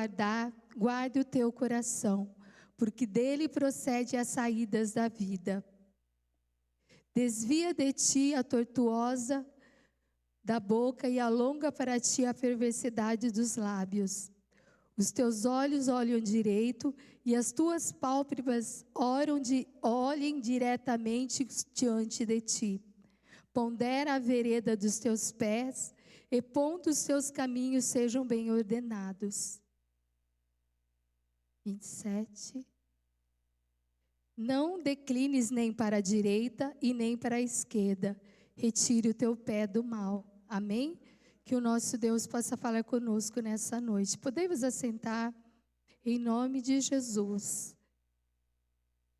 guardar, guarde o teu coração, porque dele procede as saídas da vida. Desvia de ti a tortuosa da boca e alonga para ti a perversidade dos lábios. Os teus olhos olham direito e as tuas pálpebras olhem diretamente diante de ti. Pondera a vereda dos teus pés e ponto os teus caminhos sejam bem ordenados. 27. Não declines nem para a direita e nem para a esquerda. Retire o teu pé do mal. Amém? Que o nosso Deus possa falar conosco nessa noite. Podemos assentar em nome de Jesus.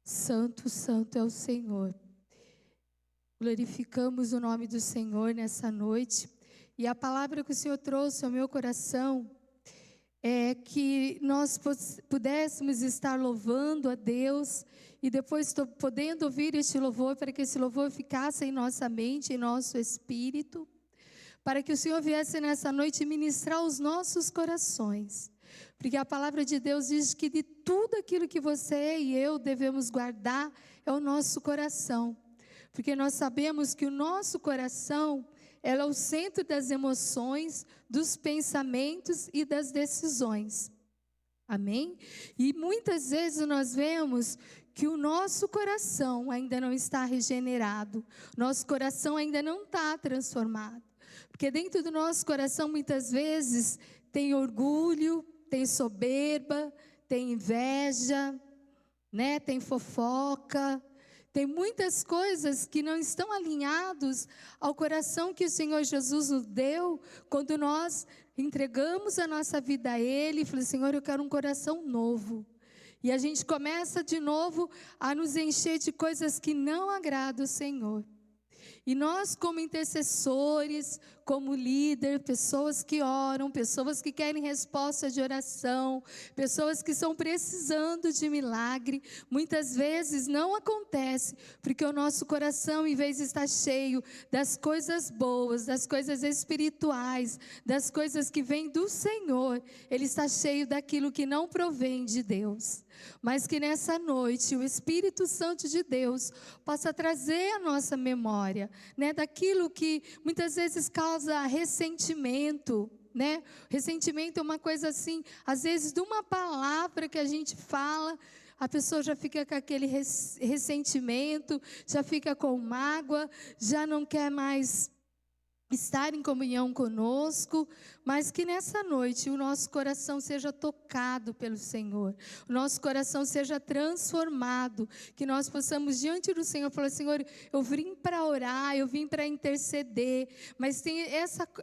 Santo, santo é o Senhor. Glorificamos o nome do Senhor nessa noite. E a palavra que o Senhor trouxe ao meu coração é que nós pudéssemos estar louvando a Deus e depois podendo ouvir este louvor, para que esse louvor ficasse em nossa mente, em nosso espírito, para que o Senhor viesse nessa noite ministrar os nossos corações. Porque a palavra de Deus diz que de tudo aquilo que você e eu devemos guardar é o nosso coração. Porque nós sabemos que o nosso coração é o centro das emoções, dos pensamentos e das decisões. Amém? E muitas vezes nós vemos que o nosso coração ainda não está regenerado, nosso coração ainda não está transformado. Porque dentro do nosso coração muitas vezes tem orgulho, tem soberba, tem inveja, né? Tem fofoca, tem muitas coisas que não estão alinhados ao coração que o Senhor Jesus nos deu quando nós entregamos a nossa vida a Ele e falamos: Senhor, eu quero um coração novo. E a gente começa de novo a nos encher de coisas que não agradam o Senhor. E nós, como intercessores, como líder, pessoas que oram, pessoas que querem resposta de oração, pessoas que estão precisando de milagre, muitas vezes não acontece, porque o nosso coração, em vez de estar cheio das coisas boas, das coisas espirituais, das coisas que vêm do Senhor, ele está cheio daquilo que não provém de Deus. Mas que nessa noite o Espírito Santo de Deus possa trazer a nossa memória, né, daquilo que muitas vezes causa ressentimento, né? Ressentimento é uma coisa assim, às vezes de uma palavra que a gente fala, a pessoa já fica com aquele ressentimento, já fica com mágoa, já não quer mais estar em comunhão conosco, mas que nessa noite o nosso coração seja tocado pelo Senhor, o nosso coração seja transformado, que nós possamos diante do Senhor falar: Senhor, eu vim para orar, eu vim para interceder, mas tem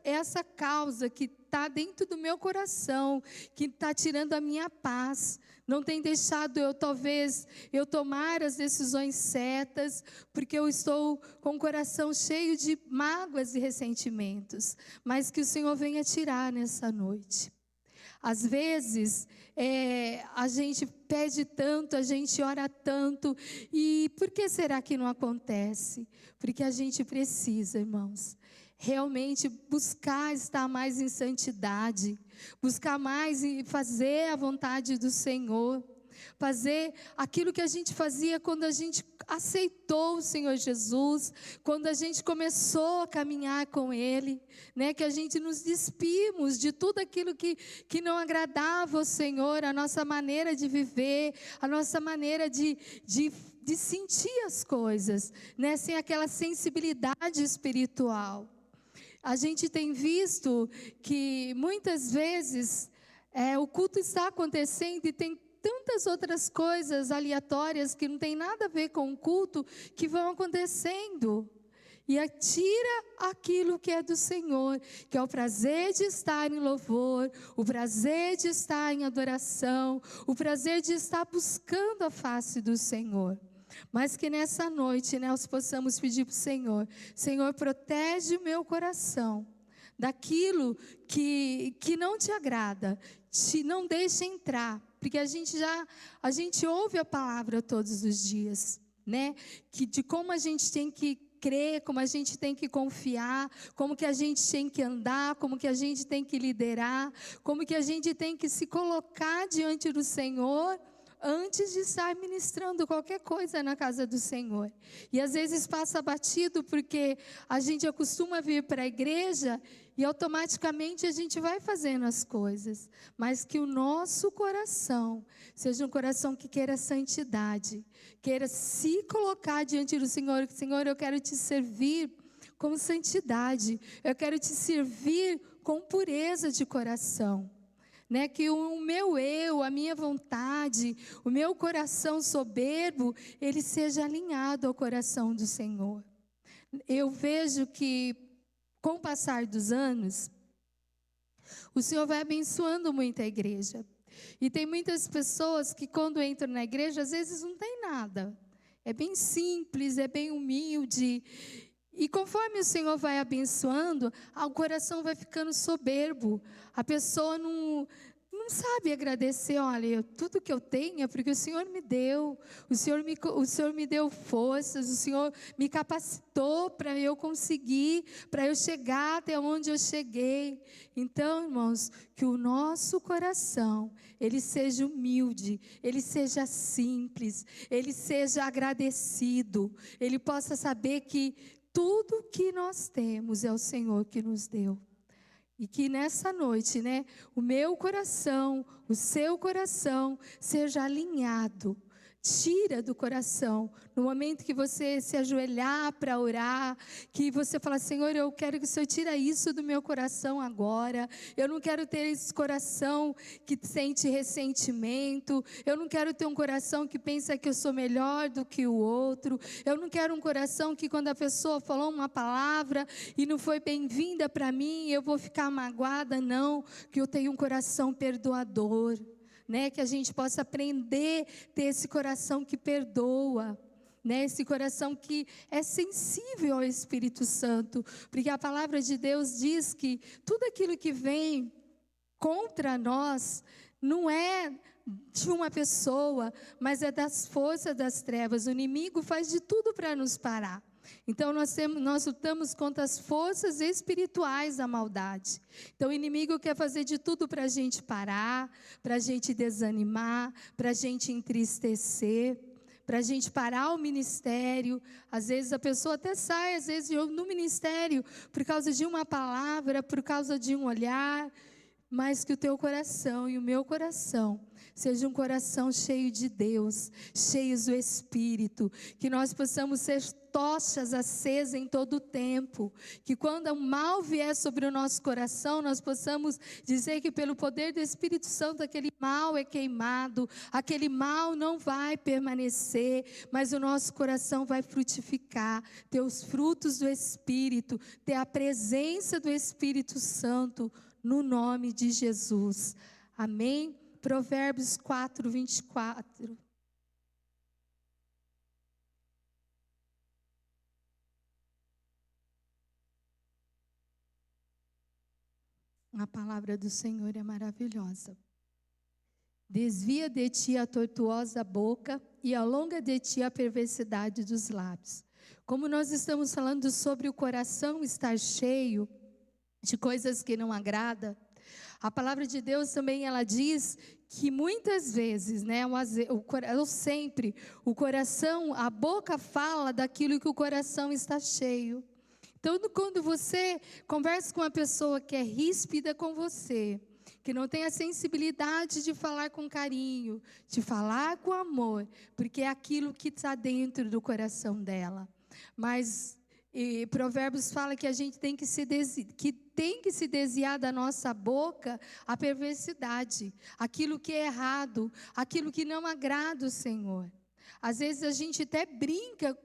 essa causa que está dentro do meu coração, que está tirando a minha paz, não tem deixado eu tomar as decisões certas, porque eu estou com o coração cheio de mágoas e ressentimentos, mas que o Senhor venha tirar nessa noite. Às vezes, a gente pede tanto, a gente ora tanto, e por que será que não acontece? Porque a gente precisa, irmãos, realmente buscar estar mais em santidade, buscar mais e fazer a vontade do Senhor, fazer aquilo que a gente fazia quando a gente aceitou o Senhor Jesus, quando a gente começou a caminhar com Ele, né? Que a gente nos despimos de tudo aquilo que não agradava ao Senhor, a nossa maneira de viver, a nossa maneira de sentir as coisas, né? Sem aquela sensibilidade espiritual. A gente tem visto que muitas vezes o culto está acontecendo e tem tantas outras coisas aleatórias que não tem nada a ver com o culto que vão acontecendo. E tira aquilo que é do Senhor, que é o prazer de estar em louvor, o prazer de estar em adoração, o prazer de estar buscando a face do Senhor. Mas que nessa noite, né, nós possamos pedir para o Senhor: Senhor, protege o meu coração daquilo que não te agrada, não deixe entrar, porque a gente ouve a palavra todos os dias, né, de como a gente tem que crer, como a gente tem que confiar, como que a gente tem que andar, como que a gente tem que liderar, como que a gente tem que se colocar diante do Senhor antes de estar ministrando qualquer coisa na casa do Senhor. E às vezes passa batido porque a gente acostuma vir para a igreja e automaticamente a gente vai fazendo as coisas. Mas que o nosso coração seja um coração que queira santidade, queira se colocar diante do Senhor. Senhor, eu quero te servir com santidade, eu quero te servir com pureza de coração. Né, que o meu eu, a minha vontade, o meu coração soberbo, ele seja alinhado ao coração do Senhor. Eu vejo que, com o passar dos anos, o Senhor vai abençoando muito a igreja. E tem muitas pessoas que, quando entram na igreja, às vezes não tem nada. É bem simples, é bem humilde. E conforme o Senhor vai abençoando, o coração vai ficando soberbo. A pessoa não sabe agradecer. Olha, tudo que eu tenho é porque o Senhor me deu. O Senhor me deu forças. O Senhor me capacitou para eu conseguir, para eu chegar até onde eu cheguei. Então, irmãos, que o nosso coração, ele seja humilde, ele seja simples, ele seja agradecido. Ele possa saber que tudo que nós temos é o Senhor que nos deu. E que nessa noite, né, o meu coração, o seu coração seja alinhado. Tira do coração, no momento que você se ajoelhar para orar, que você fala, Senhor, eu quero que o Senhor tire isso do meu coração agora. Eu não quero ter esse coração que sente ressentimento. Eu não quero ter um coração que pensa que eu sou melhor do que o outro. Eu não quero um coração que quando a pessoa falou uma palavra e não foi bem-vinda para mim, eu vou ficar magoada, não. Que eu tenho um coração perdoador. Né, que a gente possa aprender a ter esse coração que perdoa, né, esse coração que é sensível ao Espírito Santo, porque a palavra de Deus diz que tudo aquilo que vem contra nós não é de uma pessoa, mas é das forças das trevas. O inimigo faz de tudo para nos parar. Então nós lutamos contra as forças espirituais da maldade. Então o inimigo quer fazer de tudo para a gente parar, para a gente desanimar, para a gente entristecer, para a gente parar o ministério. Às vezes a pessoa até sai, às vezes no ministério, por causa de uma palavra, por causa de um olhar. Mas que o teu coração e o meu coração seja um coração cheio de Deus, cheios do Espírito, que nós possamos ser tochas acesas em todo o tempo, que quando o mal vier sobre o nosso coração, nós possamos dizer que pelo poder do Espírito Santo aquele mal é queimado, aquele mal não vai permanecer, mas o nosso coração vai frutificar, ter os frutos do Espírito, ter a presença do Espírito Santo, no nome de Jesus. Amém? Provérbios 4, 24. A palavra do Senhor é maravilhosa. Desvia de ti a tortuosa boca e alonga de ti a perversidade dos lábios. Como nós estamos falando sobre o coração estar cheio de coisas que não agradam, a palavra de Deus também ela diz que muitas vezes, né, sempre, o coração, a boca fala daquilo que o coração está cheio. Então, quando você conversa com uma pessoa que é ríspida com você, que não tem a sensibilidade de falar com carinho, de falar com amor, porque é aquilo que está dentro do coração dela. Mas Provérbios fala que a gente tem que se desviar da nossa boca a perversidade, aquilo que é errado, aquilo que não agrada o Senhor. Às vezes a gente até brinca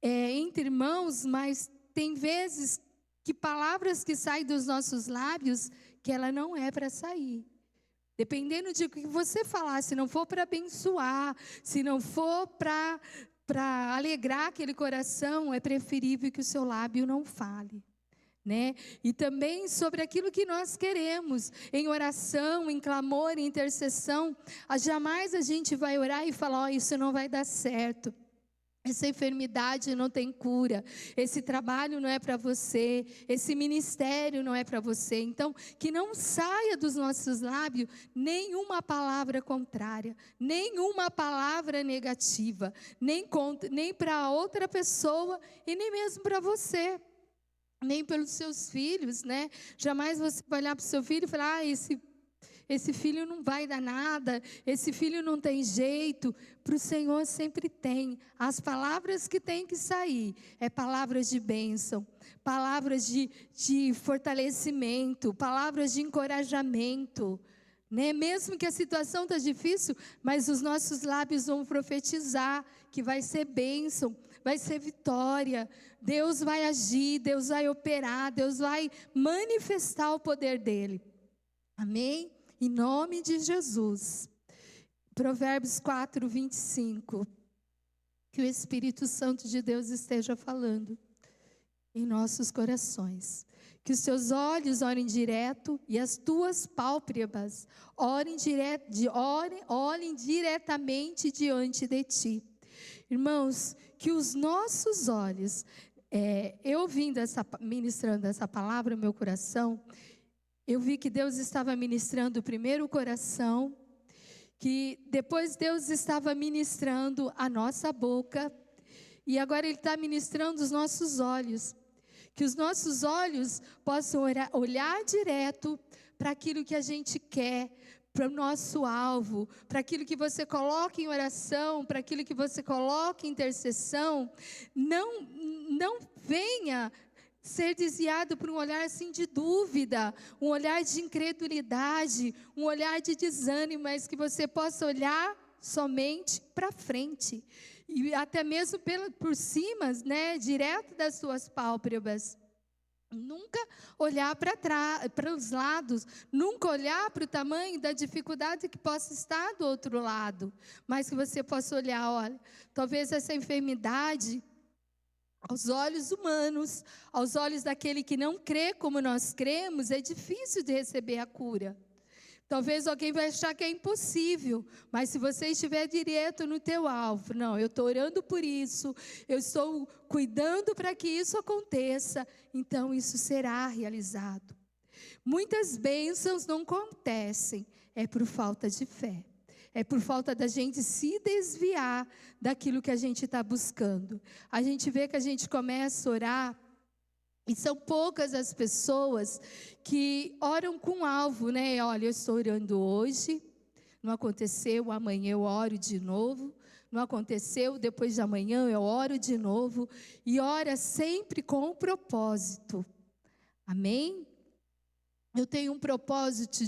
entre irmãos, mas tem vezes que palavras que saem dos nossos lábios, que ela não é para sair. Dependendo de o que você falar, se não for para abençoar, se não for para alegrar aquele coração, é preferível que o seu lábio não fale. Né? E também sobre aquilo que nós queremos, em oração, em clamor, em intercessão, jamais a gente vai orar e falar, isso não vai dar certo. Essa enfermidade não tem cura, esse trabalho não é para você, esse ministério não é para você. Então, que não saia dos nossos lábios nenhuma palavra contrária, nenhuma palavra negativa, nem para outra pessoa e nem mesmo para você, nem pelos seus filhos, né? Jamais você vai olhar para o seu filho e falar, esse filho não vai dar nada, esse filho não tem jeito. Para o Senhor sempre tem. As palavras que tem que sair é palavras de bênção, palavras de fortalecimento, palavras de encorajamento, né? Mesmo que a situação está difícil, mas os nossos lábios vão profetizar que vai ser bênção, vai ser vitória. Deus vai agir, Deus vai operar, Deus vai manifestar o poder dele. Amém? Em nome de Jesus. Provérbios 4, 25. Que o Espírito Santo de Deus esteja falando em nossos corações. Que os teus olhos olhem direto e as tuas pálpebras olhem diretamente diante de ti. Irmãos, que os nossos olhos, eu ministrando essa palavra no meu coração, eu vi que Deus estava ministrando primeiro o coração, que depois Deus estava ministrando a nossa boca, e agora Ele está ministrando os nossos olhos. Que os nossos olhos possam olhar direto para aquilo que a gente quer, para o nosso alvo, para aquilo que você coloca em oração, para aquilo que você coloca em intercessão. Não venha ser desviado por um olhar assim de dúvida, um olhar de incredulidade, um olhar de desânimo, mas que você possa olhar somente para frente, e até mesmo por cima, né, direto das suas pálpebras. Nunca olhar para trás, para os lados, nunca olhar para o tamanho da dificuldade que possa estar do outro lado, mas que você possa olhar, olha, talvez essa enfermidade, aos olhos humanos, aos olhos daquele que não crê como nós cremos, é difícil de receber a cura. Talvez alguém vai achar que é impossível, mas se você estiver direto no teu alvo, não, eu estou orando por isso, eu estou cuidando para que isso aconteça, então isso será realizado. Muitas bênçãos não acontecem, é por falta de fé. É por falta da gente se desviar daquilo que a gente está buscando. A gente vê que a gente começa a orar, e são poucas as pessoas que oram com alvo, né? Olha, eu estou orando hoje, não aconteceu, amanhã eu oro de novo. Não aconteceu, depois de amanhã eu oro de novo. E ora sempre com um propósito. Amém? Eu tenho um propósito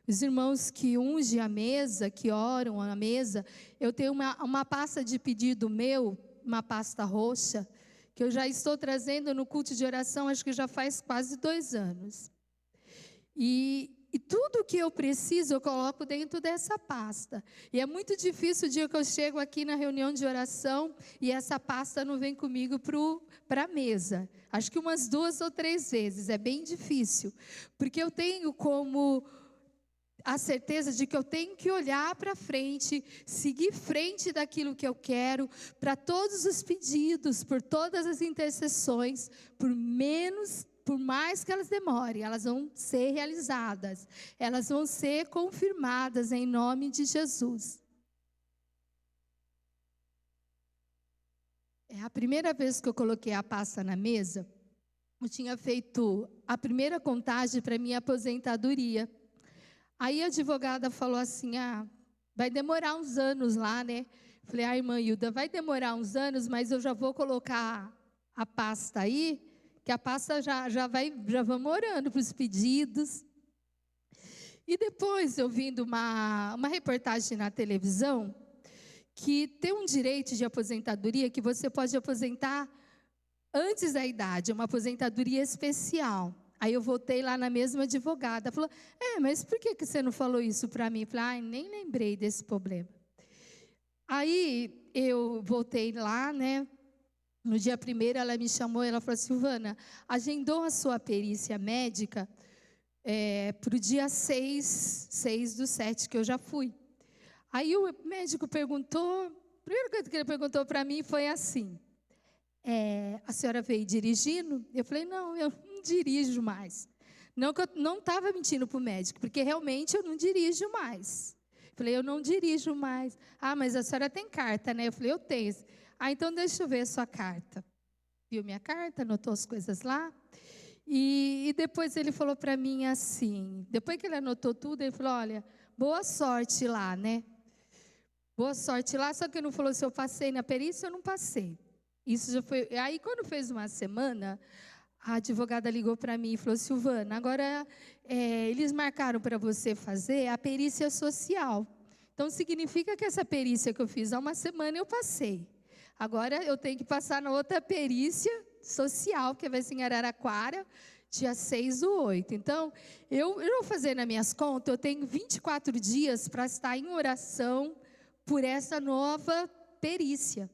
os irmãos que ungem a mesa, que oram a mesa, eu tenho uma pasta de pedido meu, uma pasta roxa, que eu já estou trazendo no culto de oração, acho que já faz quase 2 anos. E tudo que eu preciso, eu coloco dentro dessa pasta. E é muito difícil o dia que eu chego aqui na reunião de oração e essa pasta não vem comigo para a mesa. Acho que umas 2 ou 3 vezes, é bem difícil. Porque eu tenho como a certeza de que eu tenho que olhar para frente, seguir frente daquilo que eu quero, para todos os pedidos, por todas as intercessões, por mais que elas demorem, elas vão ser realizadas, elas vão ser confirmadas em nome de Jesus. É a primeira vez que eu coloquei a pasta na mesa, eu tinha feito a primeira contagem para minha aposentadoria. Aí a advogada falou assim, vai demorar uns anos lá, né? Falei, irmã Hilda, vai demorar uns anos, mas eu já vou colocar a pasta aí, que a pasta já vamos orando para os pedidos. E depois eu vi uma reportagem na televisão, que tem um direito de aposentadoria que você pode aposentar antes da idade, uma aposentadoria especial. Aí eu voltei lá na mesma advogada, falou, mas por que você não falou isso para mim? Eu falei, nem lembrei desse problema. Aí eu voltei lá, né? No dia 1º ela me chamou, ela falou, Silvana, agendou a sua perícia médica para o dia 6/7, que eu já fui. Aí o médico perguntou, primeira coisa que ele perguntou para mim foi assim: a senhora veio dirigindo? Eu falei: não, eu não dirijo mais. Não que eu não estava mentindo para o médico, porque realmente eu não dirijo mais. Eu falei: eu não dirijo mais. Ah, mas a senhora tem carta, né? Eu falei: eu tenho. Ah, então deixa eu ver a sua carta. Viu minha carta, anotou as coisas lá. E depois ele falou para mim assim, depois que ele anotou tudo, ele falou: olha, boa sorte lá, né? Boa sorte lá, só que ele não falou se eu passei na perícia ou não passei. Isso já foi. Aí, quando fez uma semana, a advogada ligou para mim e falou: Silvana, agora eles marcaram para você fazer a perícia social. Então, significa que essa perícia que eu fiz há uma semana eu passei. Agora eu tenho que passar na outra perícia social, que vai ser em Araraquara, dia 6/8. Então, eu vou fazer nas minhas contas, eu tenho 24 dias para estar em oração por essa nova perícia.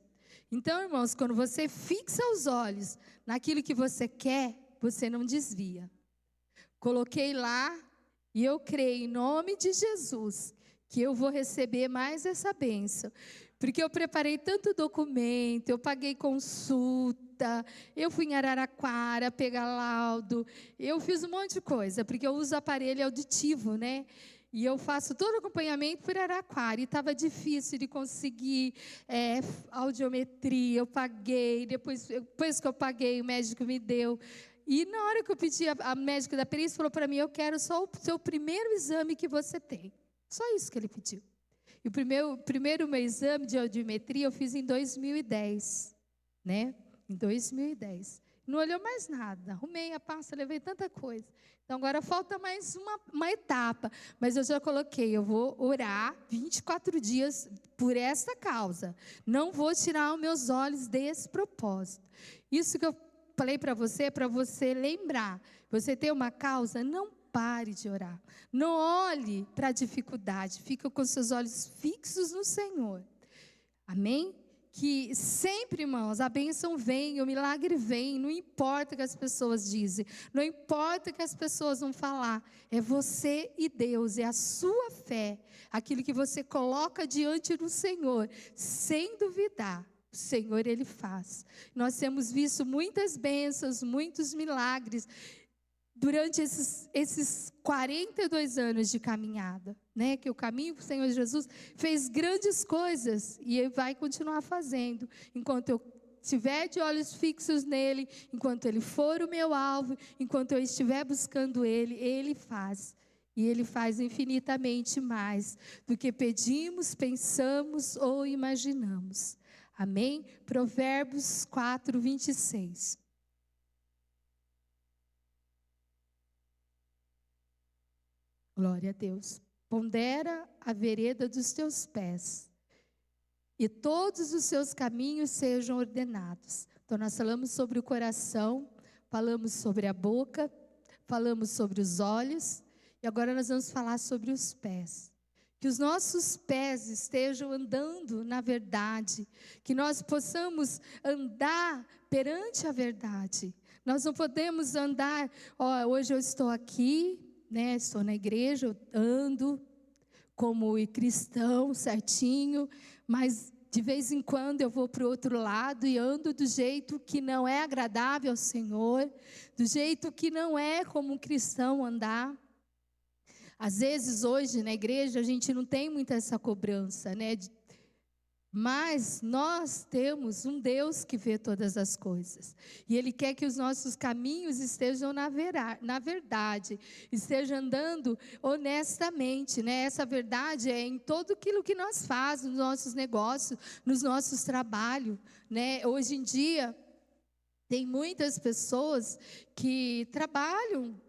Então, irmãos, quando você fixa os olhos naquilo que você quer, você não desvia. Coloquei lá e eu creio em nome de Jesus que eu vou receber mais essa bênção. Porque eu preparei tanto documento, eu paguei consulta, eu fui em Araraquara pegar laudo, eu fiz um monte de coisa, porque eu uso aparelho auditivo, né? E eu faço todo o acompanhamento por Araraquara, e estava difícil de conseguir audiometria, eu paguei, depois que eu paguei, o médico me deu. E na hora que eu pedi, a médica da perícia falou para mim: eu quero só o seu primeiro exame que você tem. Só isso que ele pediu. E o primeiro meu exame de audiometria eu fiz em 2010, né? Em 2010. Não olhou mais nada. Arrumei a pasta, levei tanta coisa. Então, agora falta mais uma etapa. Mas eu já coloquei, eu vou orar 24 dias por essa causa. Não vou tirar os meus olhos desse propósito. Isso que eu falei para você lembrar. Você tem uma causa, não pare de orar. Não olhe para a dificuldade. Fica com seus olhos fixos no Senhor. Amém? Que sempre, irmãos, a bênção vem, o milagre vem. Não importa o que as pessoas dizem. Não importa o que as pessoas vão falar. É você e Deus. É a sua fé. Aquilo que você coloca diante do Senhor. Sem duvidar. O Senhor, Ele faz. Nós temos visto muitas bênçãos, muitos milagres durante esses 42 anos de caminhada, né? Que o caminho do Senhor Jesus fez grandes coisas e Ele vai continuar fazendo. Enquanto eu estiver de olhos fixos nele, enquanto Ele for o meu alvo, enquanto eu estiver buscando Ele, Ele faz. E Ele faz infinitamente mais do que pedimos, pensamos ou imaginamos. Amém? Provérbios 4:26. Glória a Deus. Pondera a vereda dos teus pés, e todos os seus caminhos sejam ordenados. Então, nós falamos sobre o coração, falamos sobre a boca, falamos sobre os olhos, e agora nós vamos falar sobre os pés. Que os nossos pés estejam andando na verdade, que nós possamos andar perante a verdade. Nós não podemos andar, hoje eu estou aqui, né, estou na igreja, eu ando como cristão certinho, mas de vez em quando eu vou para o outro lado e ando do jeito que não é agradável ao Senhor, do jeito que não é como um cristão andar. Às vezes hoje na igreja a gente não tem muita essa cobrança, né? Mas nós temos um Deus que vê todas as coisas. E Ele quer que os nossos caminhos estejam na verdade, estejam andando honestamente, né? Essa verdade é em tudo aquilo que nós fazemos, nos nossos negócios, nos nossos trabalhos, né? Hoje em dia, tem muitas pessoas que trabalham,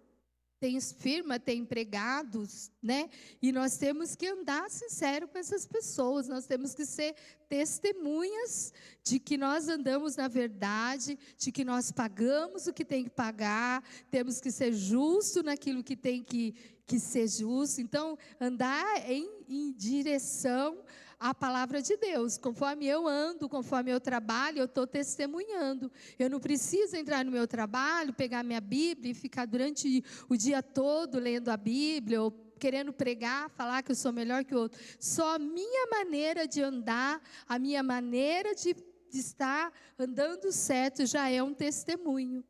tem firma, tem empregados, né? E nós temos que andar sincero com essas pessoas, nós temos que ser testemunhas de que nós andamos na verdade, de que nós pagamos o que tem que pagar, temos que ser justo naquilo que tem que ser justo. Então, andar em direção à palavra de Deus. Conforme eu ando, conforme eu trabalho, eu estou testemunhando. Eu não preciso entrar no meu trabalho, pegar minha Bíblia e ficar durante o dia todo lendo a Bíblia, ou querendo pregar, falar que eu sou melhor que o outro. Só a minha maneira de andar, a minha maneira de estar andando certo já é um testemunho.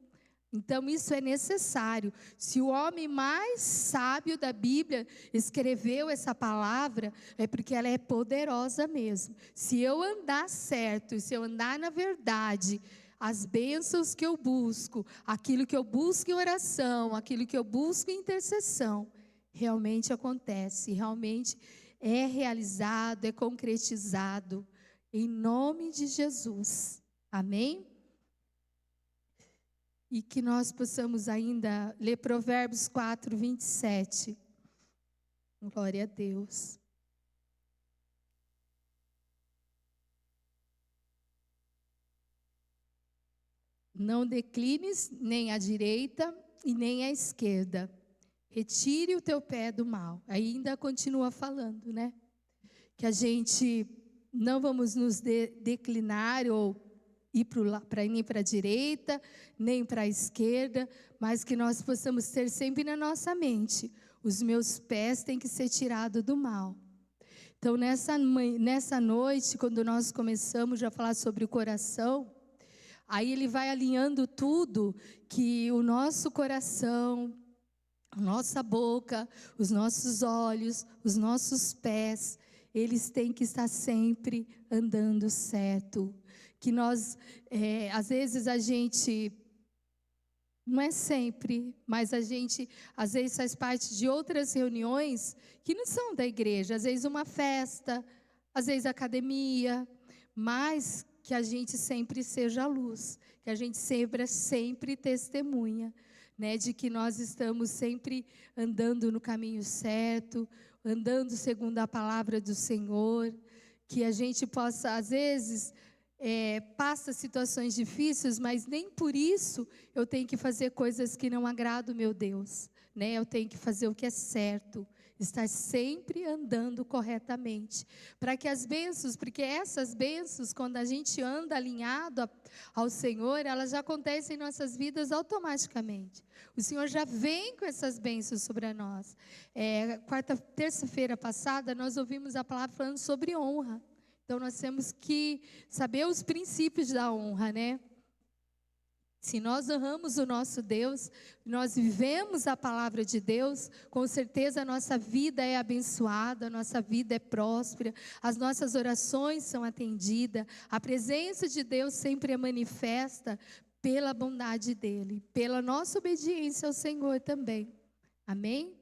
Então, isso é necessário. Se o homem mais sábio da Bíblia escreveu essa palavra, é porque ela é poderosa mesmo. Se eu andar certo, se eu andar na verdade, as bênçãos que eu busco, aquilo que eu busco em oração, aquilo que eu busco em intercessão, realmente acontece, realmente é realizado, é concretizado, em nome de Jesus. Amém? E que nós possamos ainda ler Provérbios 4, 27. Glória a Deus. Não declines nem à direita e nem à esquerda. Retire o teu pé do mal. Ainda continua falando, né? Que a gente não vamos nos declinar ou ir nem para a direita, nem para a esquerda, mas que nós possamos ter sempre na nossa mente: os meus pés têm que ser tirados do mal. Então, nessa noite, quando nós começamos a falar sobre o coração, aí ele vai alinhando tudo, que o nosso coração, a nossa boca, os nossos olhos, os nossos pés, eles têm que estar sempre andando certo. Que nós, às vezes a gente, não é sempre, mas a gente, às vezes faz parte de outras reuniões que não são da igreja, às vezes uma festa, às vezes academia, mas que a gente sempre seja a luz, que a gente sempre testemunha, né, de que nós estamos sempre andando no caminho certo, andando segundo a palavra do Senhor, que a gente possa, às vezes, passa situações difíceis, mas nem por isso eu tenho que fazer coisas que não agradam o meu Deus, né? Eu tenho que fazer o que é certo, estar sempre andando corretamente, para que as bênçãos, porque essas bênçãos, quando a gente anda alinhado ao Senhor, elas já acontecem em nossas vidas automaticamente. O Senhor já vem com essas bênçãos sobre nós. Terça-feira passada, nós ouvimos a palavra falando sobre honra. Então, nós temos que saber os princípios da honra, né? Se nós honramos o nosso Deus, nós vivemos a palavra de Deus, com certeza a nossa vida é abençoada, a nossa vida é próspera, as nossas orações são atendidas, a presença de Deus sempre é manifesta pela bondade dEle, pela nossa obediência ao Senhor também. Amém?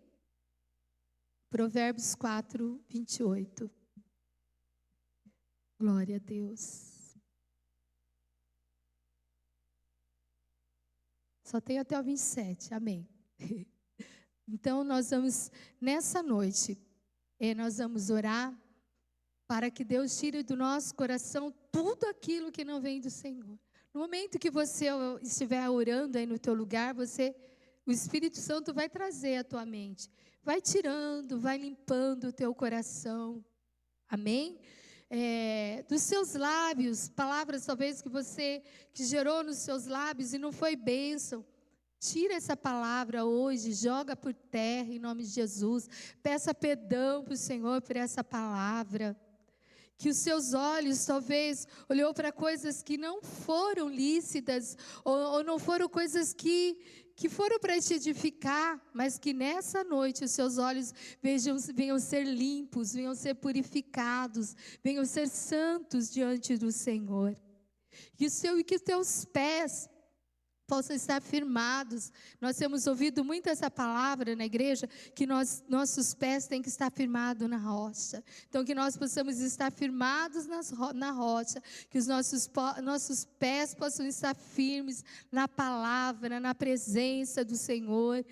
Provérbios 4, 28. Glória a Deus. Só tem até o 27, amém. Então, nós vamos, nessa noite, nós vamos orar para que Deus tire do nosso coração tudo aquilo que não vem do Senhor. No momento que você estiver orando aí no teu lugar, o Espírito Santo vai trazer à tua mente, vai tirando, vai limpando o teu coração, amém? Dos seus lábios, palavras talvez que gerou nos seus lábios e não foi bênção, tira essa palavra hoje, joga por terra em nome de Jesus, peça perdão para o Senhor por essa palavra, que os seus olhos talvez olhou para coisas que não foram lícitas, ou não foram coisas que foram para te edificar, mas que nessa noite os seus olhos venham ser limpos, venham ser purificados, venham ser santos diante do Senhor. Que os teus pés possam estar firmados. Nós temos ouvido muito essa palavra na igreja, que nossos pés têm que estar firmados na rocha. Então, que nós possamos estar firmados na rocha, que os nossos pés possam estar firmes na palavra, na presença do Senhor.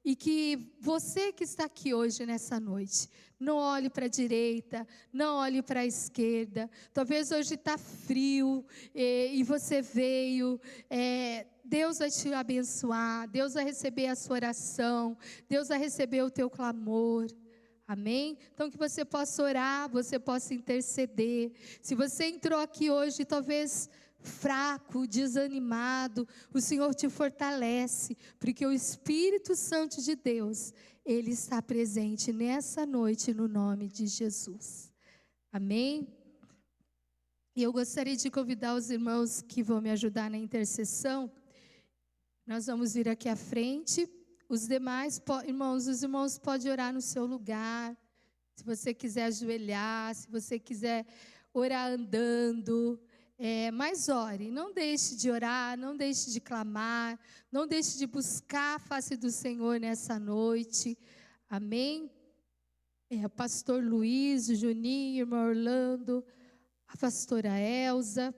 E que você que está aqui hoje, nessa noite, não olhe para a direita, não olhe para a esquerda. Talvez hoje está frio e você veio. Deus vai te abençoar, Deus vai receber a sua oração, Deus vai receber o teu clamor. Amém? Então que você possa orar, você possa interceder. Se você entrou aqui hoje, talvez fraco, desanimado, o Senhor te fortalece, porque o Espírito Santo de Deus, Ele está presente nessa noite no nome de Jesus. Amém? E eu gostaria de convidar os irmãos que vão me ajudar na intercessão. Nós vamos vir aqui à frente. Os demais, os irmãos podem orar no seu lugar. Se você quiser ajoelhar, se você quiser orar andando, mas ore. Não deixe de orar, não deixe de clamar, não deixe de buscar a face do Senhor nessa noite. Amém? O pastor Luiz, o Juninho, o irmão Orlando, a pastora Elza.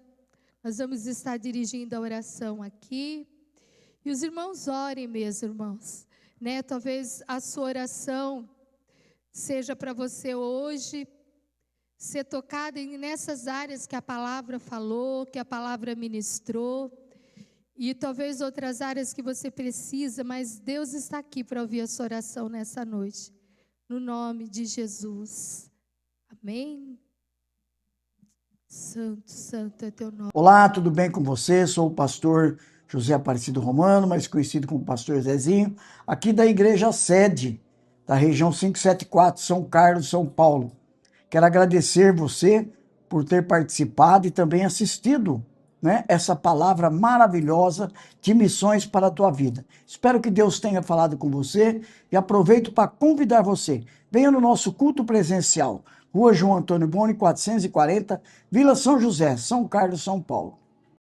Nós vamos estar dirigindo a oração aqui. E os irmãos orem mesmo, irmãos. Talvez a sua oração seja para você hoje ser tocada nessas áreas que a palavra falou, que a palavra ministrou. E talvez outras áreas que você precisa, mas Deus está aqui para ouvir a sua oração nessa noite. No nome de Jesus. Amém? Santo, santo é teu nome. Olá, tudo bem com você? Sou o pastor José Aparecido Romano, mais conhecido como pastor Zezinho, aqui da igreja sede, da região 574, São Carlos, São Paulo. Quero agradecer você por ter participado e também assistido, essa palavra maravilhosa de missões para a tua vida. Espero que Deus tenha falado com você e aproveito para convidar você. Venha no nosso culto presencial, Rua João Antônio Boni, 440, Vila São José, São Carlos, São Paulo.